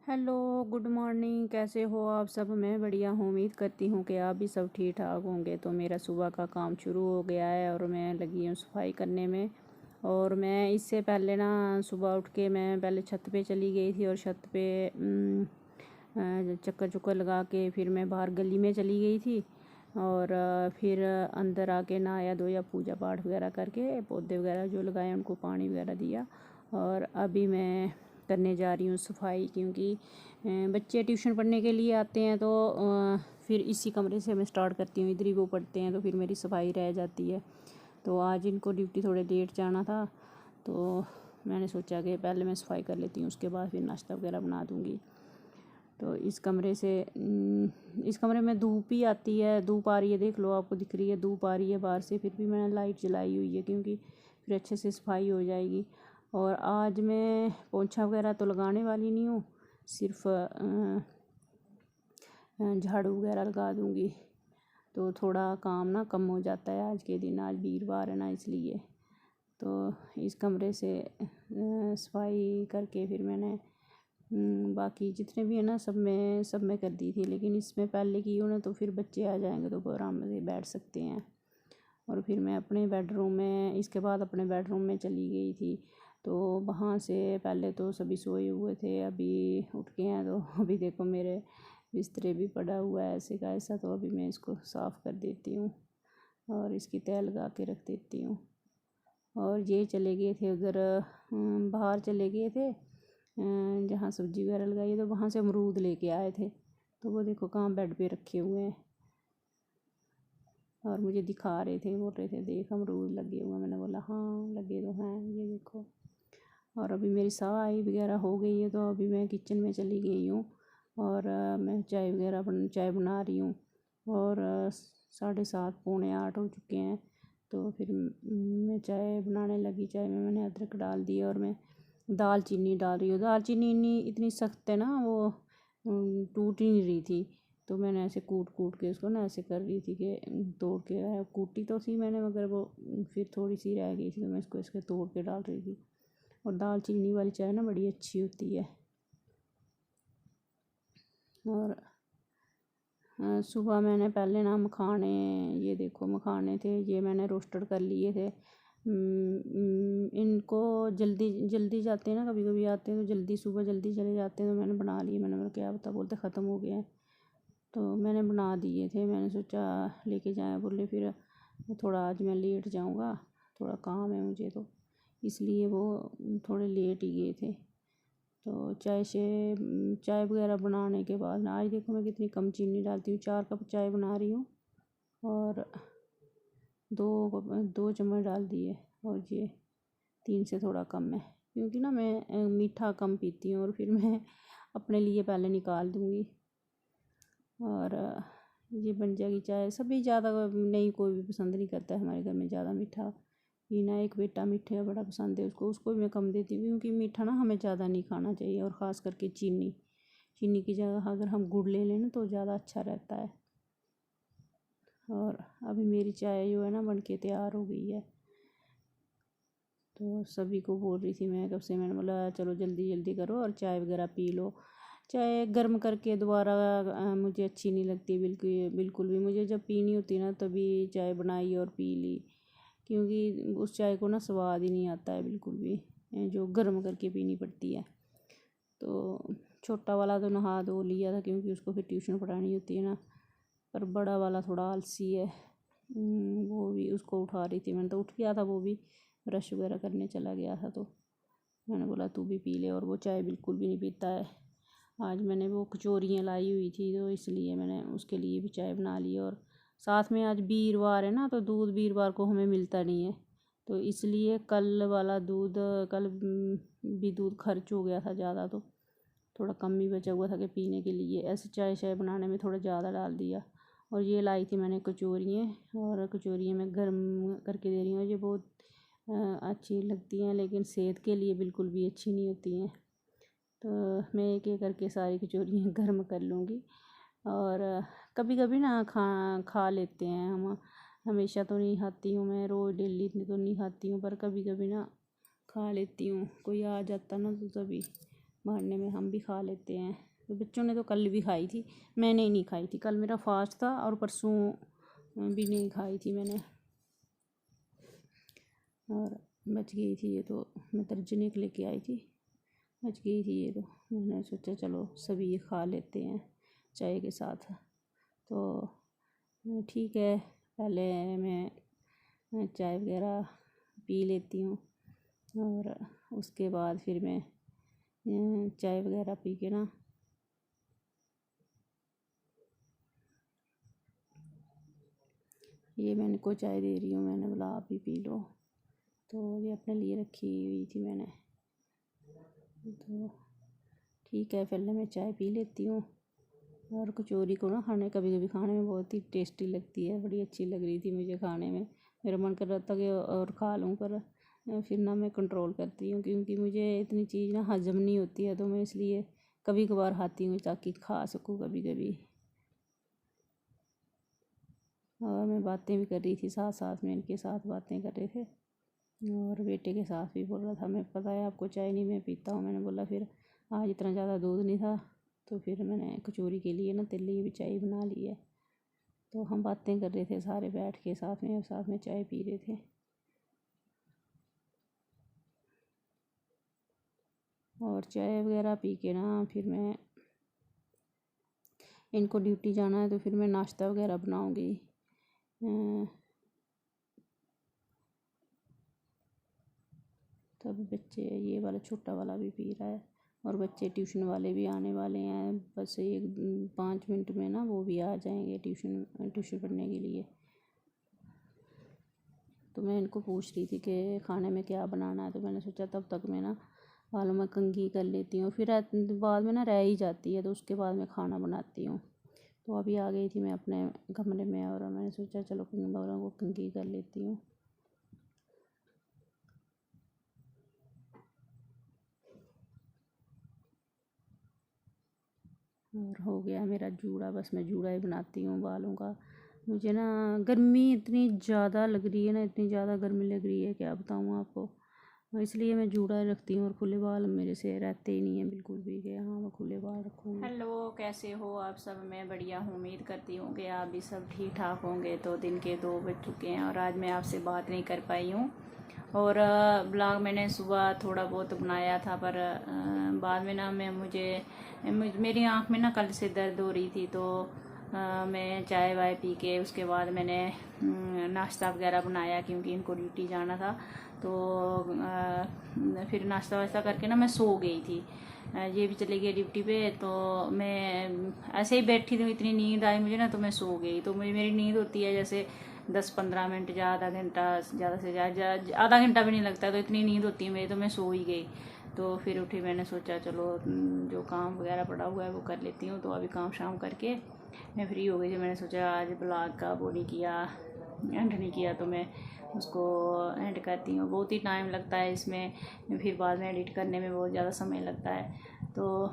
Hello, good morning. कैसे हो आप सब? मैं बढ़िया हूँ। उम्मीद करती हूँ कि आप भी सब ठीक ठाक होंगे। तो मेरा सुबह का काम शुरू हो गया है और मैं लगी हूँ सफाई करने में। और मैं इससे पहले ना सुबह उठ के मैं पहले छत पे चली गई थी और छत पे चक्कर चुक्कर लगा के फिर मैं बाहर गली में चली गई थी। और फिर अंदर आके नहाया धोया, पूजा पाठ वगैरह करके पौधे वगैरह जो लगाए उनको पानी वगैरह दिया। और अभी मैं करने जा रही हूँ सफाई, क्योंकि बच्चे ट्यूशन पढ़ने के लिए आते हैं तो फिर इसी कमरे से मैं स्टार्ट करती हूँ। इधर ही वो पढ़ते हैं तो फिर मेरी सफाई रह जाती है। तो आज इनको ड्यूटी थोड़े लेट जाना था, तो मैंने सोचा कि पहले मैं सफाई कर लेती हूँ, उसके बाद फिर नाश्ता वगैरह बना दूँगी। तो इस कमरे में धूप ही आती है, धूप आ रही है, देख लो आपको दिख रही है, धूप आ रही है बाहर से। फिर भी मैंने लाइट जलाई हुई है क्योंकि फिर अच्छे से सफाई हो जाएगी। और आज मैं पोंछा वगैरह तो लगाने वाली नहीं हूँ, सिर्फ झाड़ू वगैरह लगा दूँगी। तो थोड़ा काम ना कम हो जाता है आज के दिन। आज वीरवार है ना, इसलिए। तो इस कमरे से सफाई करके फिर मैंने बाकी जितने भी है ना सब में कर दी थी। लेकिन इसमें पहले की हो ना तो फिर बच्चे आ जाएंगे तो वो आराम से बैठ सकते हैं। और फिर मैं अपने बेडरूम में इसके बाद अपने बेडरूम में चली गई थी। तो वहाँ से पहले तो सभी सोए हुए थे, अभी उठ के हैं। तो अभी देखो मेरे बिस्तरे भी पड़ा हुआ है ऐसे का ऐसा। तो अभी मैं इसको साफ़ कर देती हूँ और इसकी तह लगा के रख देती हूँ। और ये चले गए थे उधर, बाहर चले गए थे जहाँ सब्जी वगैरह लगाई है, तो वहाँ से अमरूद लेके आए थे। तो वो देखो कहाँ बेड पे रखे हुए हैं और मुझे दिखा रहे थे, बोल रहे थे देख अमरूद लगे हुए हैं। मैंने बोला हाँ लगे तो हैं, ये देखो। और अभी मेरी सफाई वगैरह हो गई है तो अभी मैं किचन में चली गई हूँ और मैं चाय बना रही हूँ। और 7:30 पौने 8 हो चुके हैं। तो फिर मैं चाय बनाने लगी। चाय में मैंने अदरक डाल दिया और मैं दालचीनी डाल रही हूँ। दालचीनी इतनी सख्त है ना, वो टूट ही नहीं रही थी। तो मैंने ऐसे कूट कूट के उसको ना ऐसे कर रही थी कि तोड़ के कूटी तो थी मैंने, मगर वो फिर थोड़ी सी रह गई थी तो मैं इसको इसके तोड़ के डाल रही थी। और दालचीनी वाली चाय ना बड़ी अच्छी होती है। और सुबह मैंने पहले ना मखाने, ये देखो मखाने थे, ये मैंने रोस्टेड कर लिए थे। इनको जल्दी जल्दी जाते हैं ना, कभी कभी आते हैं तो जल्दी सुबह जल्दी चले जाते हैं। तो मैंने बना लिए। मैंने बोला क्या पता, बोलते ख़त्म हो गए हैं। तो मैंने बना दिए थे। मैंने सोचा लेके जाए, बोले फिर थोड़ा आज मैं लेट जाऊँगा, थोड़ा काम है मुझे, तो इसलिए वो थोड़े लेट ही गए थे। तो चाय वगैरह बनाने के बाद ना, आज देखो मैं कितनी कम चीनी डालती हूँ। 4 कप चाय बना रही हूँ और 2 चम्मच डाल दिए। और ये 3 से थोड़ा कम है, क्योंकि ना मैं मीठा कम पीती हूँ और फिर मैं अपने लिए पहले निकाल दूँगी। और ये बन जाएगी चाय। सभी ज़्यादा नहीं, कोई भी पसंद नहीं करता है हमारे घर में ज़्यादा मीठा पीना। एक बेटा मीठे का बड़ा पसंद है उसको भी मैं कम देती हूँ, क्योंकि मीठा ना हमें ज़्यादा नहीं खाना चाहिए। और ख़ास करके चीनी की जगह अगर हम गुड़ ले लें ना तो ज़्यादा अच्छा रहता है। और अभी मेरी चाय जो है ना बन के तैयार हो गई है। तो सभी को बोल रही थी मैं कब से, मैंने बोला चलो जल्दी जल्दी करो और चाय वगैरह पी लो। चाय गर्म करके दोबारा मुझे अच्छी नहीं लगती बिल्कुल भी। मुझे जब पीनी होती ना तभी चाय बनाई और पी ली, क्योंकि उस चाय को ना स्वाद ही नहीं आता है बिल्कुल भी, जो गर्म करके पीनी पड़ती है। तो छोटा वाला तो नहा धो लिया था, क्योंकि उसको फिर ट्यूशन पढ़ानी होती है ना। पर बड़ा वाला थोड़ा आलसी है, वो भी उसको उठा रही थी। मैंने तो उठ गया था, वो भी ब्रश वगैरह करने चला गया था। तो मैंने बोला तू भी पी ले। और वो चाय बिल्कुल भी नहीं पीता है। आज मैंने वो कचौरियाँ लाई हुई थी तो इसलिए मैंने उसके लिए भी चाय बना ली। और साथ में आज वीरवार है ना, तो दूध वीरवार को हमें मिलता नहीं है, तो इसलिए कल भी दूध खर्च हो गया था ज़्यादा, तो थोड़ा कम ही बचा हुआ था कि पीने के लिए। ऐसे चाय बनाने में थोड़ा ज़्यादा डाल दिया। और ये लाई थी मैंने कचौरियाँ, और कचौरियाँ मैं गर्म करके दे रही हूँ। ये बहुत अच्छी लगती हैं, लेकिन सेहत के लिए बिल्कुल भी अच्छी नहीं होती हैं। तो मैं एक एक करके सारी कचौरियाँ गर्म कर लूँगी। और कभी कभी ना खा लेते हैं हम। हमेशा तो नहीं खाती हूँ मैं, रोज़ डेली तो नहीं खाती हूँ, पर कभी कभी ना खा लेती हूँ। कोई आ जाता ना तो तभी मारने में हम भी खा लेते हैं। तो बच्चों ने तो कल भी खाई थी, मैंने ही नहीं खाई थी। कल मेरा फास्ट था और परसों भी नहीं खाई थी मैंने, और बच गई थी ये। तो मैं तर्जनी के लेके आई थी, बच गई थी ये। तो मैंने सोचा चलो सभी ये खा लेते हैं चाय के साथ। तो ठीक है, पहले मैं चाय वगैरह पी लेती हूँ और उसके बाद फिर मैं चाय वगैरह पी के ना ये मैं इनको चाय दे रही हूँ। मैंने बोला आप भी पी लो, तो ये अपने लिए रखी हुई थी मैंने। तो ठीक है, पहले मैं चाय पी लेती हूँ। और कचौरी को ना कभी कभी खाने में बहुत ही टेस्टी लगती है, बड़ी अच्छी लग रही थी मुझे खाने में। मेरा मन कर रहा था कि और खा लूँ, पर फिर ना मैं कंट्रोल करती हूँ क्योंकि मुझे इतनी चीज़ ना हजम नहीं होती है। तो मैं इसलिए कभी कभार खाती हूँ ताकि खा सकूँ कभी कभी। और मैं बातें भी कर रही थी साथ साथ में, इनके साथ बातें कर रहे थे। और बेटे के साथ भी बोल रहा था, मैं पता है आपको चाय नहीं मैं पीता हूँ। मैंने बोला फिर आज इतना ज़्यादा दूध नहीं था, तो फिर मैंने कचौरी के लिए ना तेरे लिए भी चाय बना ली है। तो हम बातें कर रहे थे सारे बैठ के साथ में, और साथ में चाय पी रहे थे। और चाय वगैरह पी के ना फिर मैं इनको ड्यूटी जाना है, तो फिर मैं नाश्ता वगैरह बनाऊँगी। तब बच्चे, ये वाला छोटा वाला भी पी रहा है, और बच्चे ट्यूशन वाले भी आने वाले हैं। बस 5 मिनट में ना वो भी आ जाएंगे ट्यूशन पढ़ने के लिए। तो मैं इनको पूछ रही थी कि खाने में क्या बनाना है। तो मैंने सोचा तब तक मैं ना बालों में कंघी कर लेती हूँ, फिर बाद में ना रह ही जाती है, तो उसके बाद मैं खाना बनाती हूँ। तो अभी आ गई थी मैं अपने कमरे में, और मैंने सोचा चलो बालों को कंघी कर लेती हूँ। और हो गया मेरा जूड़ा, बस मैं जूड़ा ही बनाती हूँ बालों का। मुझे ना गर्मी इतनी ज़्यादा लग रही है ना, इतनी ज़्यादा गर्मी लग रही है क्या बताऊँ आपको। इसलिए मैं जूड़ा रखती हूँ, और खुले बाल मेरे से रहते ही नहीं हैं बिल्कुल भी कि हाँ मैं खुले बाल रखूँगी। हेलो, कैसे हो आप सब? मैं बढ़िया हूँ, उम्मीद करती हूँ कि आप भी सब ठीक ठाक होंगे। तो दिन के 2 बज चुके हैं और आज मैं आपसे बात नहीं कर पाई हूँ। और ब्लॉग मैंने सुबह थोड़ा बहुत बनाया था, पर बाद में ना मेरी आँख में ना कल से दर्द हो रही थी। तो मैं चाय वाय पी के उसके बाद मैंने नाश्ता वगैरह बनाया, क्योंकि इनको ड्यूटी जाना था। तो फिर नाश्ता वाश्ता करके ना मैं सो गई थी। ये भी चली गई ड्यूटी पे, तो मैं ऐसे ही बैठी थी, इतनी नींद आई मुझे ना, तो मैं सो गई। तो मेरी नींद होती है जैसे 10-15 मिनट या आधा घंटा, ज़्यादा से ज़्यादा आधा घंटा भी नहीं लगता। तो इतनी नींद होती है मेरी, तो मैं सो ही गई। तो फिर उठी, मैंने सोचा चलो जो काम वगैरह पड़ा हुआ है वो कर लेती हूँ। तो अभी काम शाम करके मैं फ्री हो गई थी। मैंने सोचा आज ब्लॉग का वो नहीं किया, एंड नहीं किया, तो मैं उसको एंड करती हूँ। बहुत ही टाइम लगता है इसमें, फिर बाद में एडिट करने में बहुत ज़्यादा समय लगता है। तो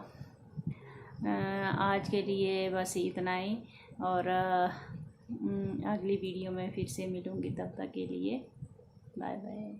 आज के लिए बस इतना ही, और अगली वीडियो में फिर से मिलूँगी। तब तक के लिए बाय बाय।